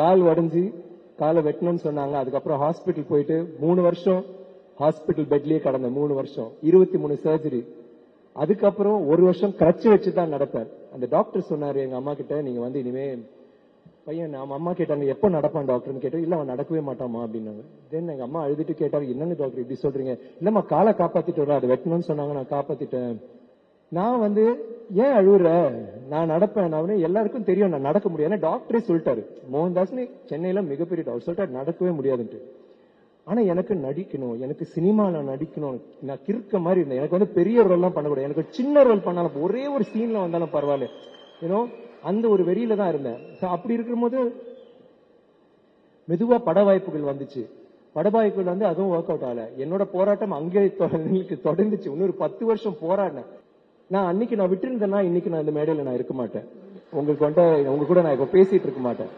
கால் உடைஞ்சி காலை வெட்டணும்னு சொன்னாங்க. அதுக்கப்புறம் ஹாஸ்பிட்டல் போயிட்டு 3 வருஷம் ஹாஸ்பிட்டல் பெட்லயே கடந்த 3 வருஷம் 23 சர்ஜரி. அதுக்கப்புறம் 1 வருஷம் கிரச்சு வச்சுதான் நடப்பேன். அந்த டாக்டர் சொன்னாரு எங்க அம்மா கிட்ட, நீங்க இனிமே பையன் அம்மா கேட்டாங்க எப்ப நடப்பான் டாக்டர்னு கேட்டோம். இல்ல அவன் நடக்கவே மாட்டாமா அப்படின்னாங்க. தென் எங்க அம்மா அழுதுட்டு கேட்டாரு, என்னங்க டாக்டர் இப்படி சொல்றீங்க? இல்லம்மா காலை காப்பாத்திட்டு வர, அதை வெட்டணும்னு சொன்னாங்க, நான் காப்பாத்திட்டேன். நான் ஏன் அழுகுற, நான் நடப்பேன். நான் எல்லாருக்கும் தெரியும் நான் நடக்க முடியாது. டாக்டரே சொல்லிட்டாரு, மோகன்தாஸ்னு சென்னையில மிகப்பெரிய டாக்டர் சொல்லிட்டாரு நடக்கவே முடியாதுன்ட்டு. ஆனா எனக்கு நடிக்கணும், எனக்கு சினிமால நடிக்கணும். நான் கிறுக்க மாதிரி இருந்தேன். எனக்கு பெரிய ரோல் எல்லாம் பண்ணக்கூடாது, எனக்கு சின்ன ரோல் பண்ணாலும் ஒரே ஒரு சீன்ல வந்தாலும் பரவாயில்ல, அந்த ஒரு வெறியில தான் இருந்தேன். அப்படி இருக்கும்போது மெதுவா பட வாய்ப்புகள் வந்துச்சு. பட வாய்ப்புகள் அதுவும் ஒர்க் அவுட் ஆகல. என்னோட போராட்டம் அங்கே தொடர்ந்துச்சு. இன்னொரு 10 வருஷம் போராடினேன். நான் அன்னைக்கு நான் விட்டு இருந்தேன்னா இன்னைக்கு நான் இந்த மேடையில நான் இருக்க மாட்டேன். உங்களுக்கு உங்க கூட நான் இப்ப பேசிட்டு இருக்க மாட்டேன்.